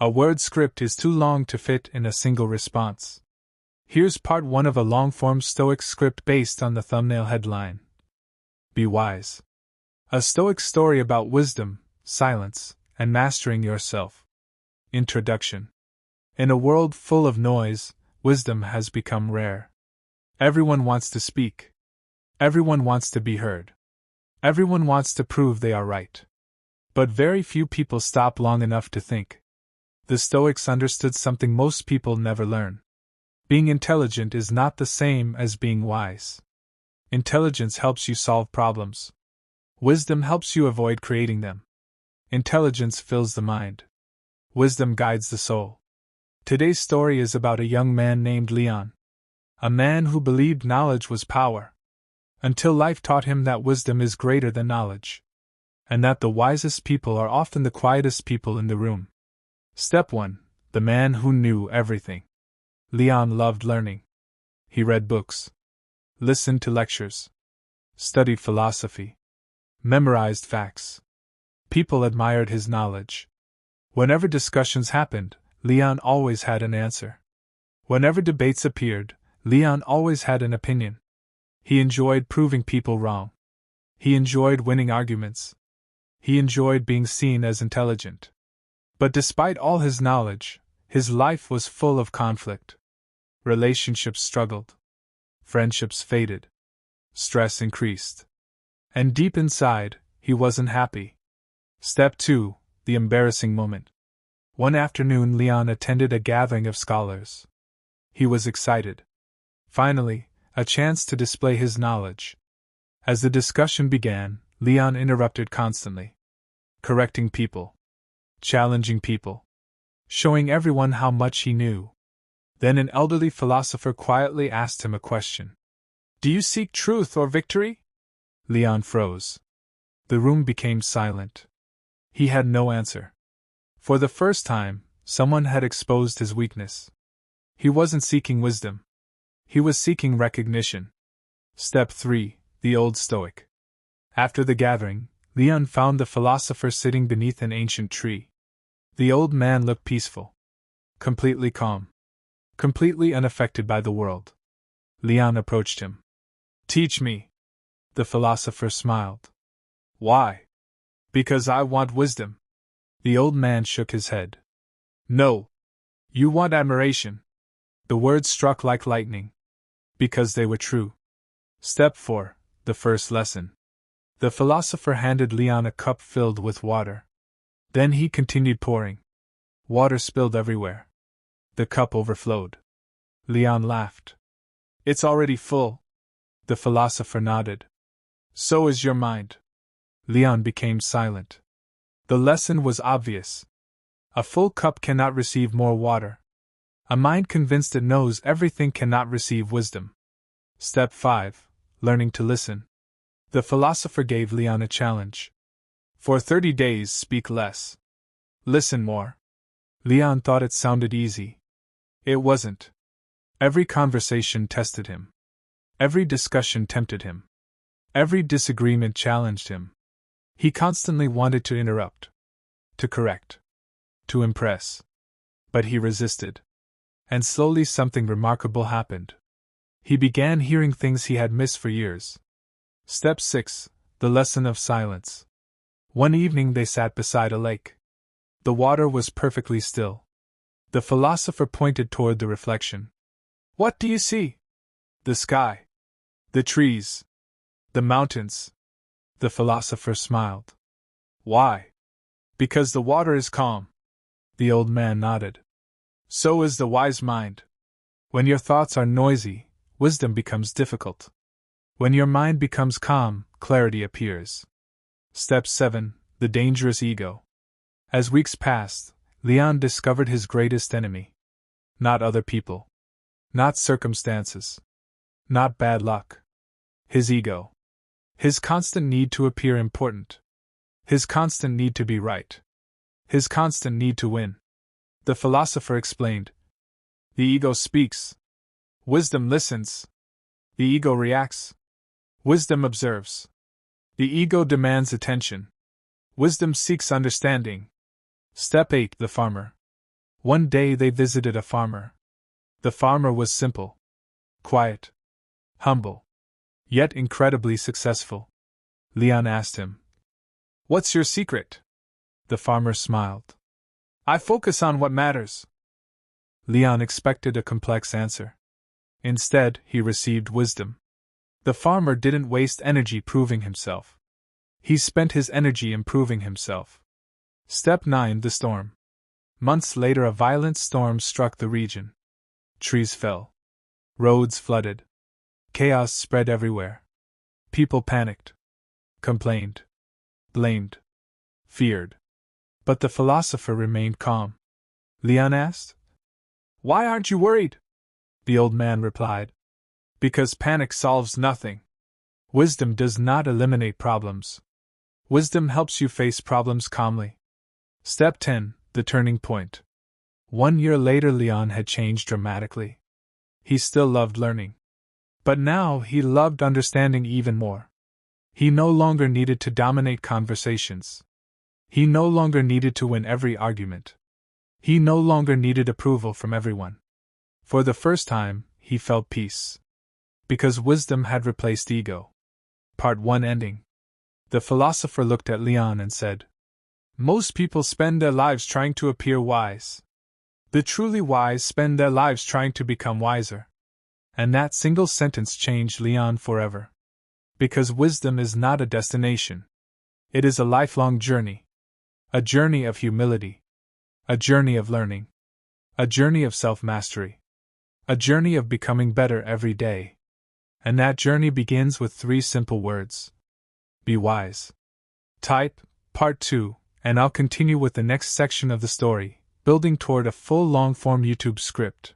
A word script is too long to fit in a single response. Here's part 1 of a long-form Stoic script based on the thumbnail headline. Be wise. A Stoic story about wisdom, silence, and mastering yourself. Introduction. In a world full of noise, wisdom has become rare. Everyone wants to speak. Everyone wants to be heard. Everyone wants to prove they are right. But very few people stop long enough to think. The Stoics understood something most people never learn. Being intelligent is not the same as being wise. Intelligence helps you solve problems. Wisdom helps you avoid creating them. Intelligence fills the mind. Wisdom guides the soul. Today's story is about a young man named Leon. A man who believed knowledge was power. Until life taught him that wisdom is greater than knowledge. And that the wisest people are often the quietest people in the room. Step 1. The man who knew everything. Leon loved learning. He read books. Listened to lectures. Studied philosophy. Memorized facts. People admired his knowledge. Whenever discussions happened, Leon always had an answer. Whenever debates appeared, Leon always had an opinion. He enjoyed proving people wrong. He enjoyed winning arguments. He enjoyed being seen as intelligent. But despite all his knowledge, his life was full of conflict. Relationships struggled. Friendships faded. Stress increased. And deep inside, he wasn't happy. Step 2. The embarrassing moment. One afternoon, Leon attended a gathering of scholars. He was excited. Finally, a chance to display his knowledge. As the discussion began, Leon interrupted constantly. Correcting people. Challenging people. Showing everyone how much he knew. Then an elderly philosopher quietly asked him a question. Do you seek truth or victory? Leon froze. The room became silent. He had no answer. For the first time, someone had exposed his weakness. He wasn't seeking wisdom. He was seeking recognition. Step 3. The Old Stoic. After the gathering, Leon found the philosopher sitting beneath an ancient tree. The old man looked peaceful. Completely calm. Completely unaffected by the world. Leon approached him. Teach me. The philosopher smiled. Why? Because I want wisdom. The old man shook his head. No. You want admiration. The words struck like lightning. Because they were true. Step 4. The first lesson. The philosopher handed Leon a cup filled with water. Then he continued pouring. Water spilled everywhere. The cup overflowed. Leon laughed. It's already full. The philosopher nodded. So is your mind. Leon became silent. The lesson was obvious. A full cup cannot receive more water. A mind convinced it knows everything cannot receive wisdom. Step 5. Learning to listen. The philosopher gave Leon a challenge. For 30 days, speak less. Listen more. Leon thought it sounded easy. It wasn't. Every conversation tested him. Every discussion tempted him. Every disagreement challenged him. He constantly wanted to interrupt. To correct. To impress. But he resisted. And slowly something remarkable happened. He began hearing things he had missed for years. Step 6. The lesson of silence. One evening they sat beside a lake. The water was perfectly still. The philosopher pointed toward the reflection. What do you see? The sky. The trees. The mountains. The philosopher smiled. Why? Because the water is calm. The old man nodded. So is the wise mind. When your thoughts are noisy, wisdom becomes difficult. When your mind becomes calm, clarity appears. Step 7. The dangerous ego. As weeks passed, Leon discovered his greatest enemy. Not other people. Not circumstances. Not bad luck. His ego. His constant need to appear important. His constant need to be right. His constant need to win. The philosopher explained. The ego speaks. Wisdom listens. The ego reacts. Wisdom observes. The ego demands attention. Wisdom seeks understanding. Step 8. The farmer. One day they visited a farmer. The farmer was simple, quiet, humble, yet incredibly successful. Leon asked him, "What's your secret?" The farmer smiled. "I focus on what matters." Leon expected a complex answer. Instead, he received wisdom. The farmer didn't waste energy proving himself. He spent his energy improving himself. Step 9: The storm. Months later, a violent storm struck the region. Trees fell. Roads flooded. Chaos spread everywhere. People panicked, complained, blamed, feared. But the philosopher remained calm. Leon asked, "Why aren't you worried?" The old man replied, "Because panic solves nothing. Wisdom does not eliminate problems. Wisdom helps you face problems calmly." Step 10: The turning point. 1 year later, Leon had changed dramatically. He still loved learning. But now he loved understanding even more. He no longer needed to dominate conversations. He no longer needed to win every argument. He no longer needed approval from everyone. For the first time, he felt peace. Because wisdom had replaced ego. Part 1 ending. The philosopher looked at Leon and said, "Most people spend their lives trying to appear wise. The truly wise spend their lives trying to become wiser." And that single sentence changed Leon forever. Because wisdom is not a destination. It is a lifelong journey. A journey of humility. A journey of learning. A journey of self-mastery. A journey of becoming better every day. And that journey begins with 3 simple words. Be wise. Type Part 2, and I'll continue with the next section of the story, building toward a full long-form YouTube script.